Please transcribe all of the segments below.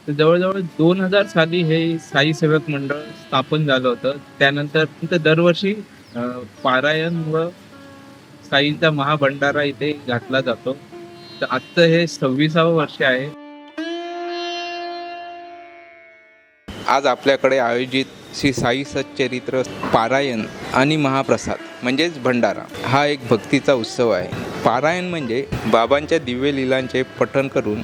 जवळजवळ 2000 साली हे साई सेवक मंडळ स्थापन झालं होतं. त्यानंतर तिथं दरवर्षी पारायण व साईंचा महाभंडारा इथे घातला जातो. तर आजचं हे 26वे वर्ष आहे. आज आपल्याकडे आयोजित श्री साई सच्चरित्र पारायण आणि महाप्रसाद म्हणजेच भंडारा हा एक भक्तीचा उत्सव आहे. पारायण म्हणजे बाबांच्या दिव्य लीलांचे पठण करून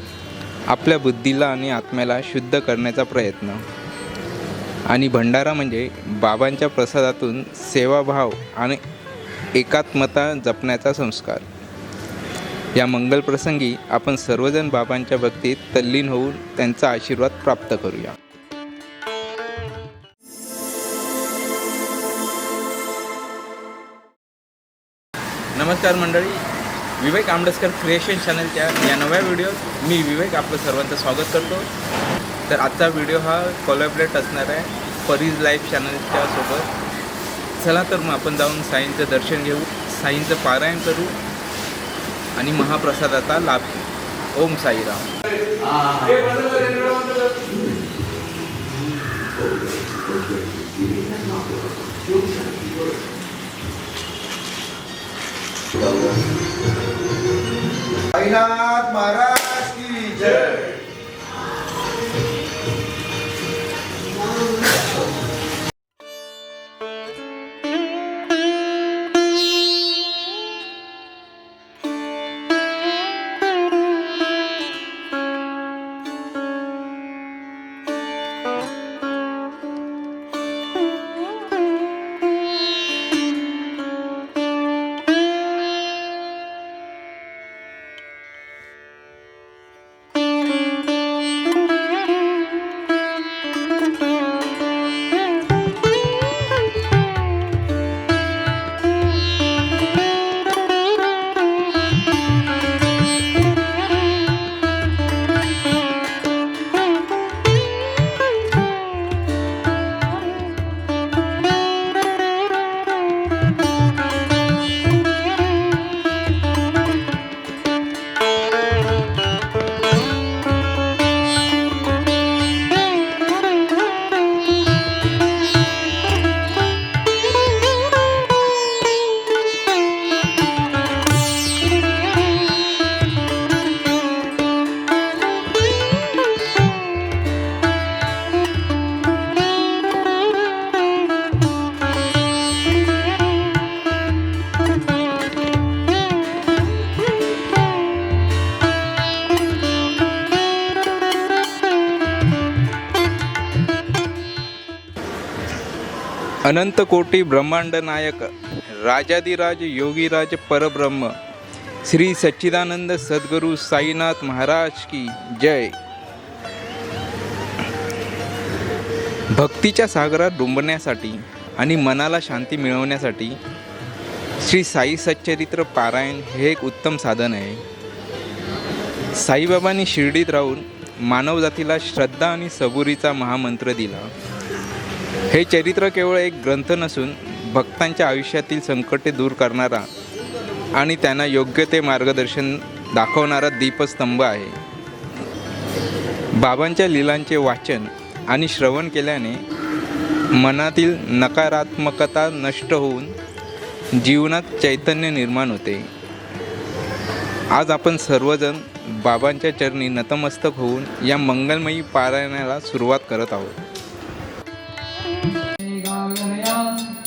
आपल्या बुद्धीला आणि आत्म्याला शुद्ध करण्याचा प्रयत्न, आणि भंडारा म्हणजे बाबांच्या प्रसादातून सेवाभाव आणि एकात्मता जपण्याचा संस्कार. या मंगलप्रसंगी आपण सर्वजण बाबांच्या भक्तीत तल्लीन होऊन त्यांचा आशीर्वाद प्राप्त करूया. नमस्कार मंडळी, विवेक आंबेडकर क्रिएशन चॅनलच्या या नव्या व्हिडिओत मी विवेक आपलं सर्वांचं स्वागत करतो. तर आजचा व्हिडिओ हा कोलॅबरेट असणार आहे परीज लाईफ चॅनलच्या सोबत. चला तर मग आपण जाऊन साईंचं दर्शन घेऊ, साईंचं पारायण करू आणि महाप्रसादाचा लाभ घेऊ. ओम साईराम. साईनाथ महाराज की जय. अनंत कोटी ब्रह्मांड नायक राजाधिराज योगीराज परब्रह्म श्री सच्चिदानंद सद्गुरू साईनाथ महाराज की जय. भक्तीच्या सागरात डुंबण्यासाठी आणि मनाला शांती मिळवण्यासाठी श्री साई सच्चरित्र पारायण हे एक उत्तम साधन आहे. साईबाबांनी शिर्डीत राहून मानवजातीला श्रद्धा आणि सबुरीचा महामंत्र दिला. हे चरित्र केवळ एक ग्रंथ नसून भक्तांच्या आयुष्यातील संकटे दूर करणारा आणि त्यांना योग्य ते मार्गदर्शन दाखवणारा दीपस्तंभ आहे. बाबांच्या लीलांचे वाचन आणि श्रवण केल्याने मनातील नकारात्मकता नष्ट होऊन जीवनात चैतन्य निर्माण होते. आज आपण सर्वजण बाबांच्या चरणी नतमस्तक होऊन या मंगलमयी पारायणाला सुरुवात करत आहोत.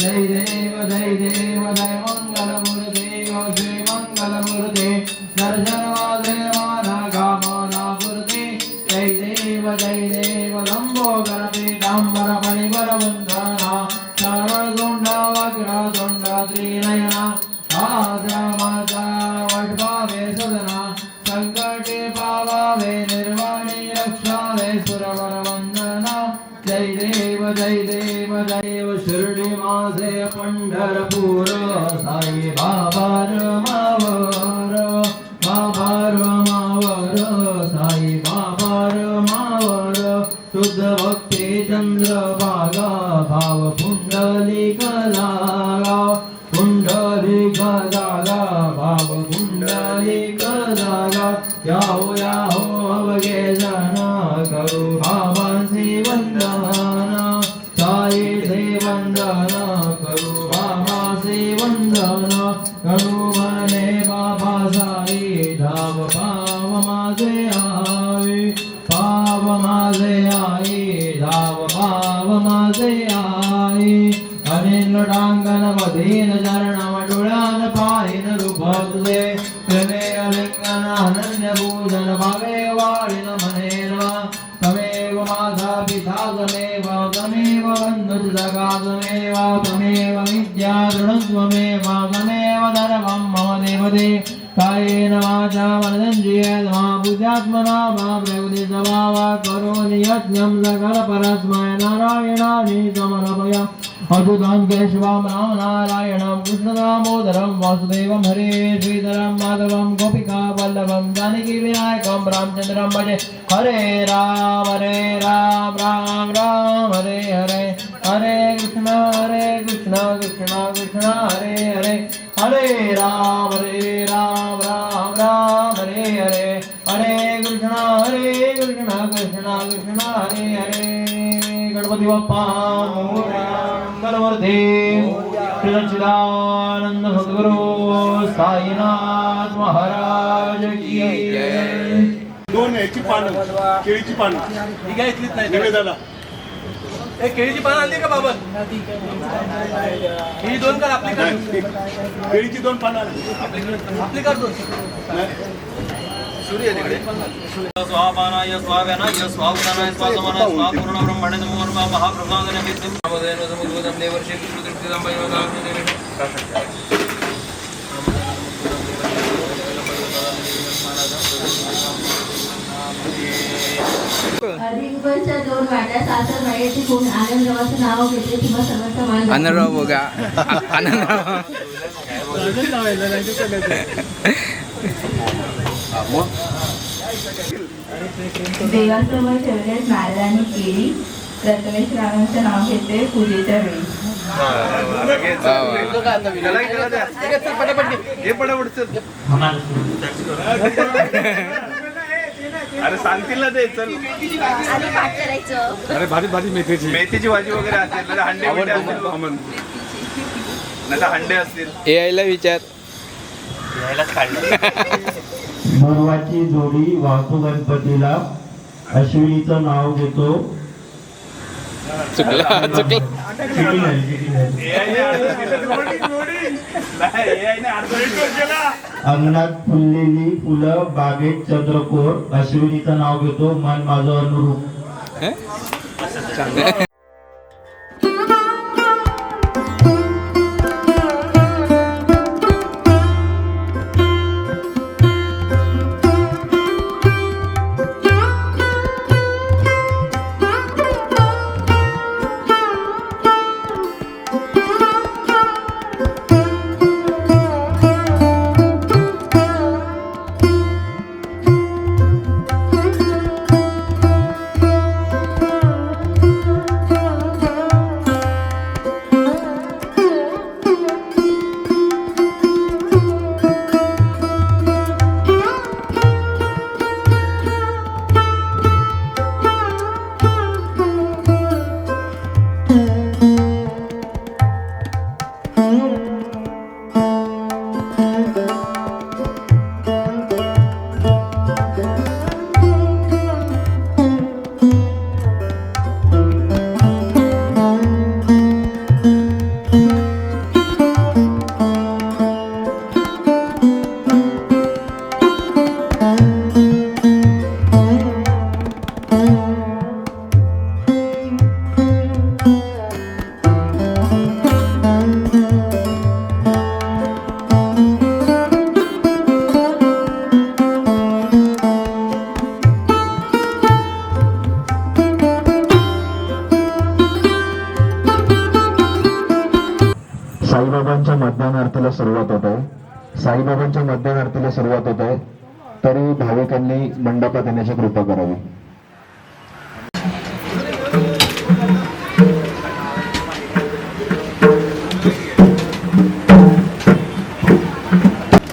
जय देव जय देव जय मंगलमूर्ते श्री मंगलमूर्ते दर्शन वादेवाना कामना मूर्ते. जय देव लंबोदर पीतांबर मणिवर वंदना सर्वगुंड वक्रतुंड त्रिनयना आद्रमाता वड्भावे सदना संकटे पावावे निर्वाणी रक्षावे सुरवर वंदना. जय देव शिर्डी माझे पंढरपूर साई बाबा रमावर साई बाबा रमावर शुद्ध भक्ती चंद्रभागा भाव पुंडलिक लागा भाव पुंडलिक जागा याहो याहो अवघे जन करू बाबांचे वंदन साईचे वंदन करू बाबाचे वंदन करू म्हणे बाबा साई धाव पाव माझे आई पाव माझे आई धाव पाव माझे आई अनिल डांगन मधीन चरणम डोळ्यान पाहिन रूप तुझे प्रेमे अलिंगन अनन्य पूजन भावे वाळीन मनेन तमेव माझा पिता तमेव तमेव बंधु जगा तमेव तमेव विद्या दृढत्वमेव तमेव धर्मं मम देवते कायेन वाचा मनसंचयेत् मा बुद्ध्यात्मना मा प्रकृति स्वभावा करोमि यज्ञं सकल परस्मै नारायणानि समर्पयामि अद्भुतं केशवं राम नारायणं कृष्णदामोदरं वासुदेवं हरे श्रीधरं माधवं गोपिका वल्लभं जानकी विनायकं रामचन्द्रं भजे हरे राम राम राम हरे हरे हरे कृष्ण कृष्ण कृष्ण हरे हरे हरे राम राम राम हरे हरे हरे कृष्ण कृष्ण कृष्ण हरे हरे गणपती बाप्पा मोरया मंगलमूर्ती श्री सच्चिदानंद सद्गुरु साईनाथ महाराज की जय. दोन याची पानं केळीची पानं ही काय इथलीच नाही निवेदाला ए केळीची पानं आणली का बाबा ही दोन कर आपली कर नाही, केळीची दोन पानं आणली. आपली कर दोन सूर्य तिकडे स्वापानाय स्वाव्यानाय स्वावदानाय स्वासमानाय स्वापूर्ण ब्रह्मणे नमो नमः महाप्रसादने विद्यं नमोदेन समुद्रं देवर्षि कृष्णदृष्टिदां हरिंगच्या दोन वाट्या सासर मायेची कोण आनंदरावाचं नाव घेते किंवा सर्वांचा मान आनंदराव बघा आनंदराव देवासमोर ठेवलेत नारळ आणि केळी प्रथमेश रावांचं नाव घेते पूजेच्या वेळी अरे सांगतील ना ते चल आणि पाठ करायचं अरे भाजी भाजी मेथीची भाजी वगैरे असेल हंडे कॉमन नाही तर हंडे असतील यायला विचार मरवाची जोडी वासू गणपतीला अश्विनीचं नाव घेतो. चुकला चिठी नाही. अंगणात फुललेली फुलं बागेत चंद्रकोर अश्विनीचं नाव घेतो. मन माझं अनुरूप. साईबाबांच्या मध्यान आरतीला सुरुवात होत आहे. साईबाबांच्या मध्यान आरतीला सुरुवात होत आहे, तरी भाविकांनी मंडपात येण्याची कृपा करावी.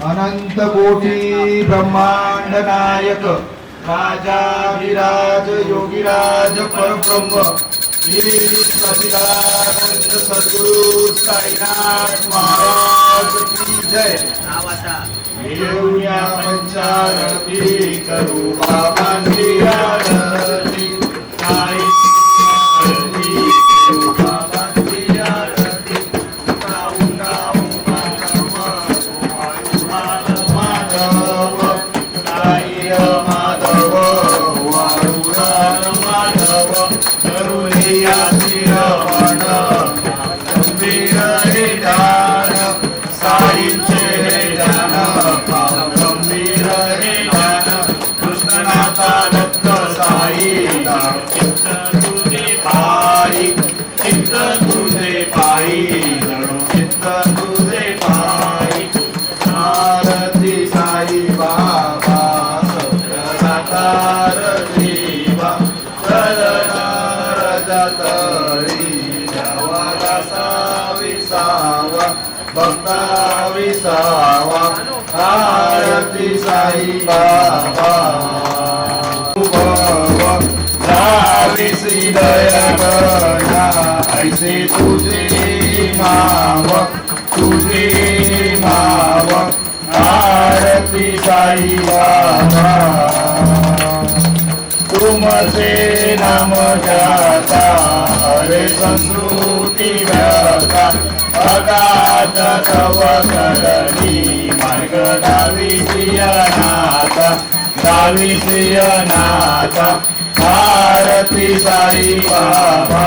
अनंत कोटी ब्रह्मांड नायक राजाधिराज योगीराज परब्रह्म श्री सच्चिदानंद सद्गुरु साईनाथ महाराज की जय. येऊया पंचारती करू बाबांची आरती. साई आरती करू बाबांची आरती. गाऊ गाऊ माधव माधव साई माधव वाळुराज माधव करुणिया श्रवण गंभीर हे ध्यान साईंचे हे ध्यान गंभीर हे ध्यान कृष्णनाथा दत्त साई चित्त तुझे पायी चित्त तुझे पायी जणू चित्त तुझे पायी. आरती साई बाबा सत्यनाथार देवा चरणार जतळी देवा विसावा भक्ता विसावा. आरती साई बाबा श्री दया ऐसे तुझे माव तुझे माव. आरती साई बाबा तुमसे नाम जाता हरे संस्कृती व्रता अगाध तव करणी मार्ग डावी नाथा. आरती साई बाबा.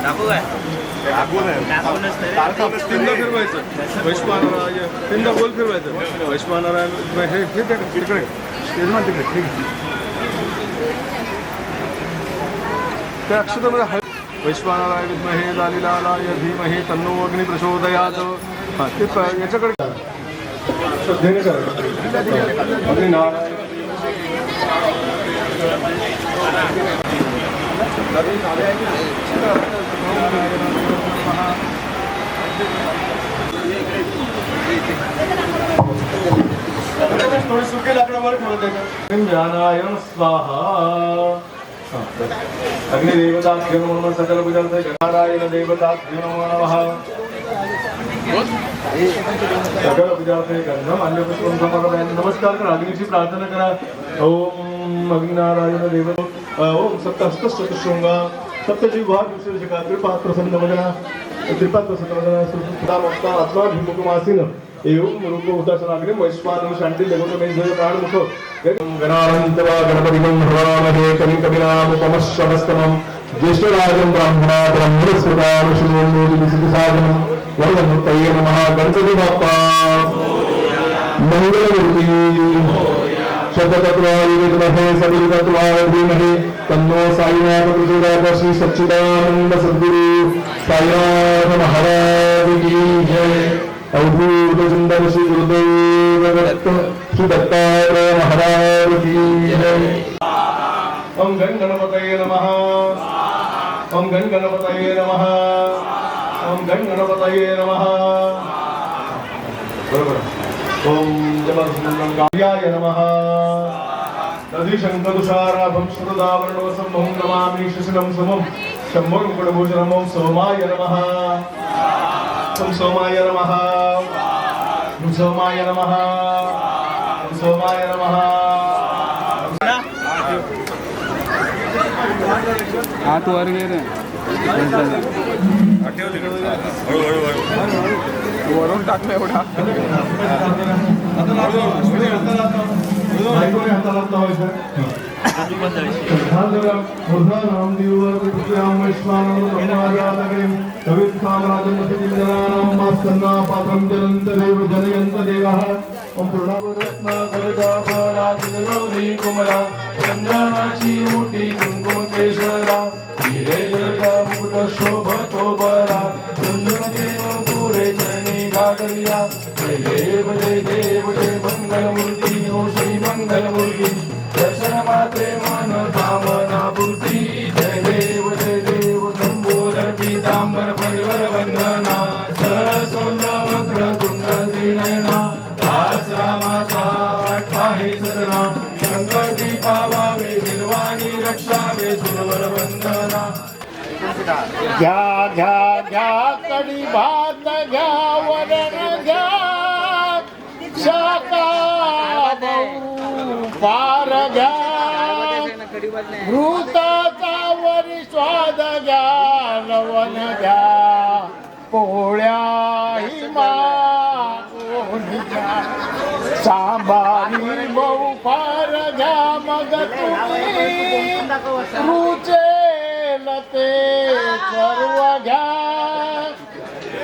दाखवू काय तीनदा फिरवायचं वैश्वानराय तीनदा गोल फिरवायचं वैश्वानराय हे तिकडे यजमान तिकडे ठीक आहे त्या अक्षरामध्ये वैश्वानराय विद्महे लालिलालाय धीमहि तन्नो अग्नि प्रचोदयात हां ते याच्याकडे श्रद्धेने करायचं अग्नि नारायण थोडी सुकी लाकडावर ठेवत आहे ज्ञानायन स्वाहा अग्निदेवता नमः सकल पूजनते नारायण देवता नमो नमः सकल पूजाते गंधम अन्य पुष्पम समर्पयामि नमस्कार करा अग्नीची प्रार्थना करा ओम अग्निनारायण देवता ओम सप्तहस्त चतुशृंगा सप्तजिह्वा विशेषका त्रिपाद प्रसन्न वदना त्रिपाद प्रसन्न वदना सुधा वक्ता आत्मा भिमुखमासीन एवं रूप उदासनाग्नि वैश्वान शांति देवतो मे जय प्राणमुख गणानंतवा गणपतिं भवामहे कवि कविनामुपमश्रवस्तमं ज्येष्ठराजं ब्राह्मणा ब्रह्मणस्पदां श्रीमन्नोतिविसिद्धिसाधनं वरदमूर्तये नमः गणपति बाप्पा मंगलमूर्ति शततत्वाय विद्महे सवितत्वाय धीमहि तन्नो साईनाथ प्रचोदयात् श्री सच्चिदानंद सद्गुरु साईनाथ महाराज की जय अवधूत सुंदर श्री गुरुदेव दत्त श्री दत्तात्रेय महाराज की जय ओम गण गणपतये नमः ओम गण गणपतये नमः ओम गण गणपतये नमः बरोबर ओम जलसुंदराय नमः नदीशंकरतुषाराभं श्रुतदावरणवसं नमामि शिशिरं समं शम्भं कुडभूषणं ओम सोमाय नमः ओम सोमाय नमः ओम सोमाय नमः ओम सोमाय नमः हात वर गेले वरून टाकलं एवढा चंद्राची मोठी कुंकुमेश्वरा शोभतो बरा चंद्रदेव पुरे चरणी गागरिया जय देव जय देव जय मंगलमूर्ती ओ श्री मंगलमूर्ती दर्शन मात्रे मन कामना पूर्ती जय देव शंभोर पीतांबर परिवर वंदना सरसोंद्र वक्र कुंड श्रीनयना दास रामाचा आठवाहे सदना संकटी पावावे निर्वाणी रक्षावे सुरवर वंदना घ्या घ्या घ्या कडी भात घ्या वरण घ्या शाका पार घ्या भूताचा वरी स्वाद घ्या लवण घ्या पोळ्या हिमा सांबारी बहु पार घ्या मग तुम्ही रुचेल ते सर्व घ्या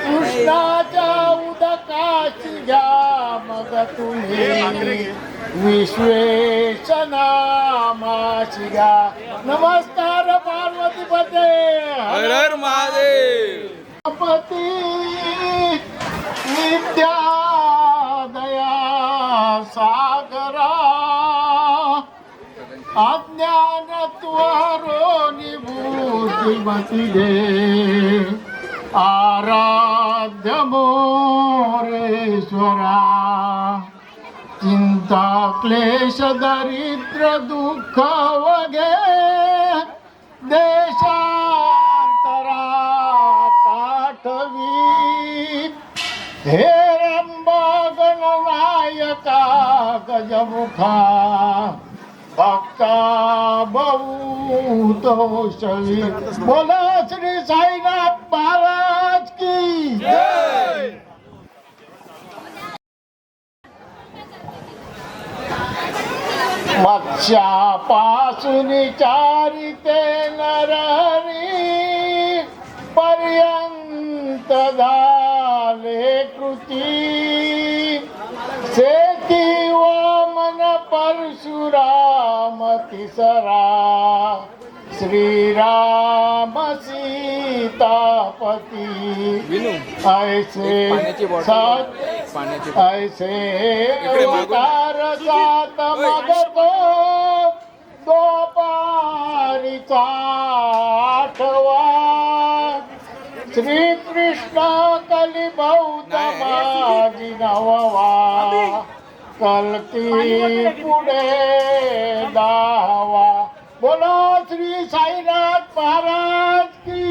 कृष्णाच्या उदकाची घ्या मग तुम्ही विश्वेश नामाची घ्या नमस्कार पार्वती पते हर हर महादेव पती विद्या दया सागरा अज्ञानत्वरो निभूतिमती दे आराध्य मोरेश्वरा चिंता क्लेश दरिद्र दुःख वगे देशांतरा ताठवी हे रंबा गणनायका गजमुखा भक्ता बहुतोषवी बोला श्री साईनाथ महाराज की जय. मत्स्यापासून चारिते नरहरी पर्यंत झाले कृती शेती वामन परशुराम तिसरा श्रीराम सीतापती ऐसे सात ऐसे अवतार सात मगतो दोपारीचा आठवा श्रीकृष्ण कलिबौतमाजी नववा कलकी पुढे दावा बोलो श्री साईनाथ महाराज की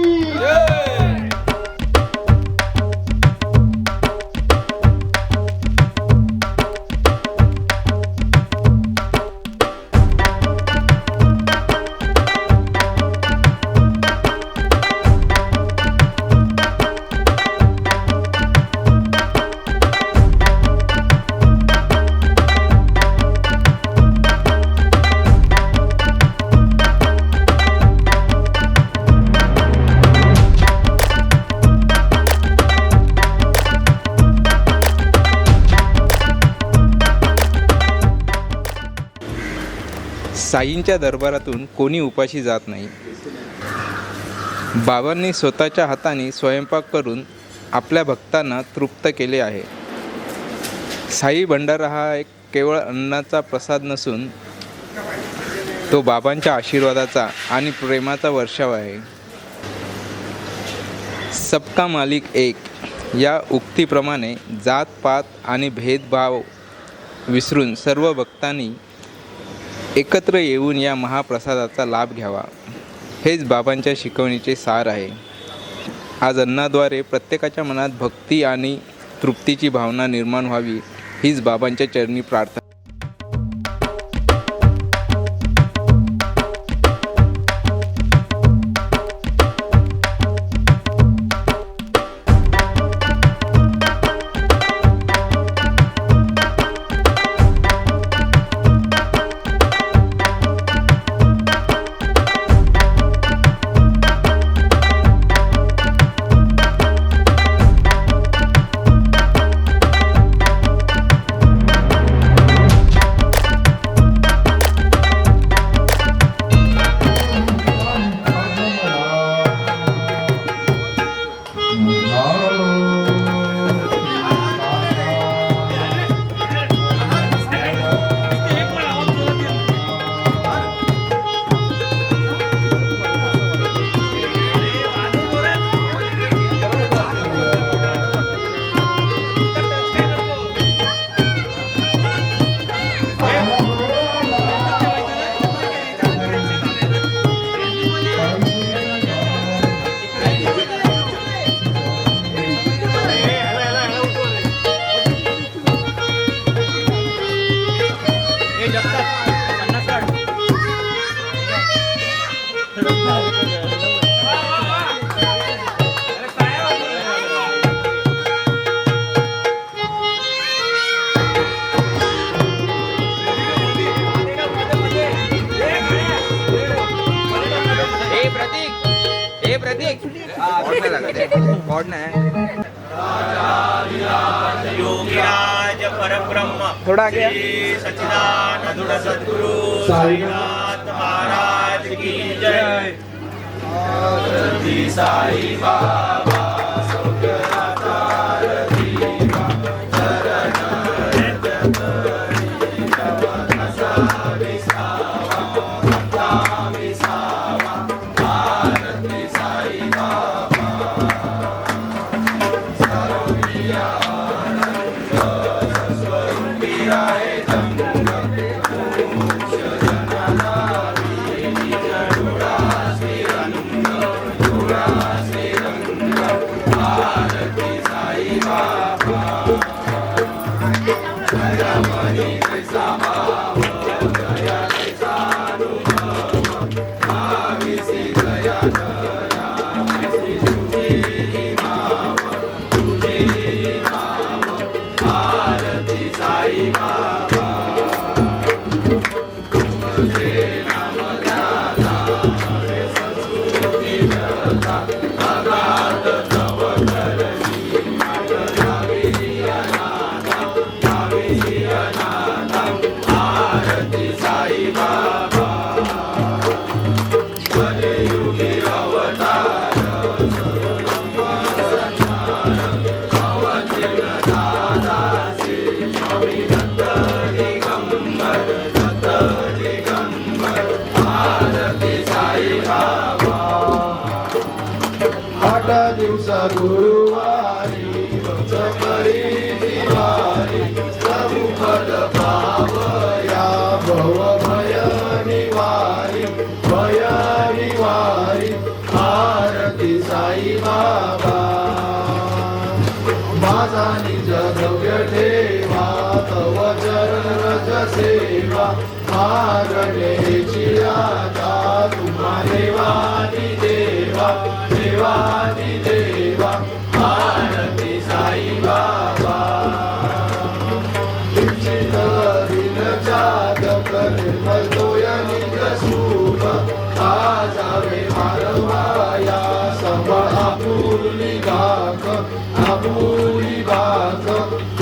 साईंच्या दरबारातून कोणी उपाशी जात नाही. बाबांनी स्वतःच्या हाताने स्वयंपाक करून आपल्या भक्तांना तृप्त केले आहे. साई भंडारा हा एक केवळ अन्नाचा प्रसाद नसून तो बाबांच्या आशीर्वादाचा आणि प्रेमाचा वर्षाव आहे. सबका मालिक एक या उक्तीप्रमाणे जातपात आणि भेदभाव विसरून सर्व भक्तांनी एकत्र येऊन या महाप्रसादाचा लाभ घ्यावा, हेच बाबांच्या शिकवणीचे सार आहे. आज अन्नाद्वारे प्रत्येकाच्या मनात भक्ती आणि तृप्तीची भावना निर्माण व्हावी, हीच बाबांच्या चरणी प्रार्थना. योगीराज परब्रह्म थोड़ा गया सच्चिदानंद सद्गुरु साईनाथ महाराज की जय. साई बाबा आठ दिवसा गुरुवारी पंचकरी दिवाळी प्रभुपद पावया भव भय निवारी आरती साई बाबा माझा निज द्रव्य ठेवा तव चरण रज सेवा मागण्याची आता तुम्हा देवानी देवा देवानी देवा आरती साई बाबा दीक्षित दिन चादक निर्मल तोय निज सूप आजावे मारवाया सभा आपुली गाक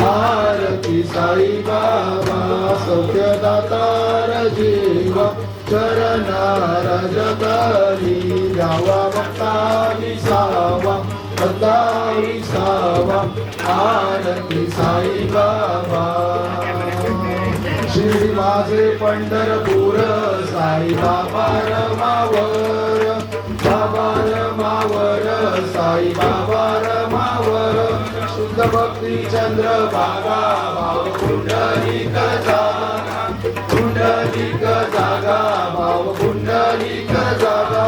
आरती साई बाबा सौख्यदातार जीव चरणार जगरी द्यावा भक्ता विसावा आरती साई बाबा श्री माझे पंढरपूर साई बाबा रमावर साई बाबा रमावर शुद्ध भक्ती चंद्र बागा भाव पुंडलिक जागा भाव पुंडलिक जागा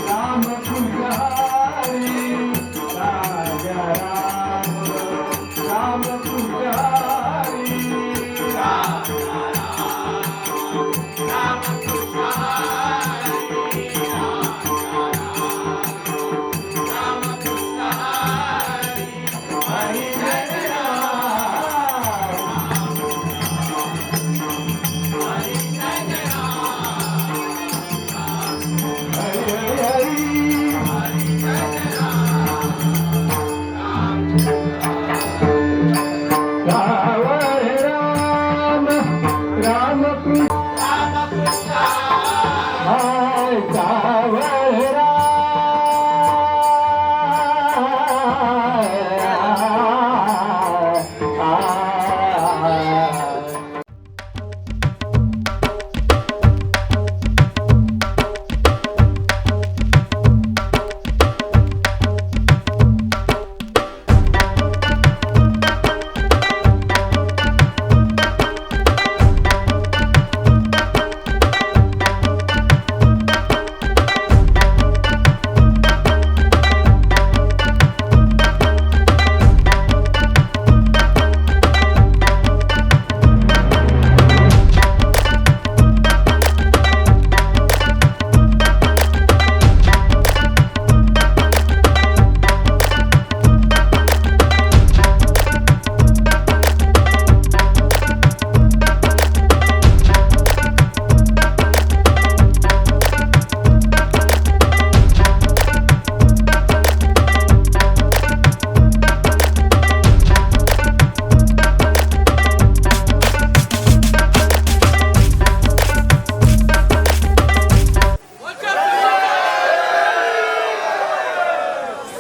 Ram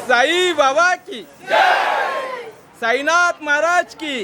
साई बाबा की, साईनाथ महाराज की.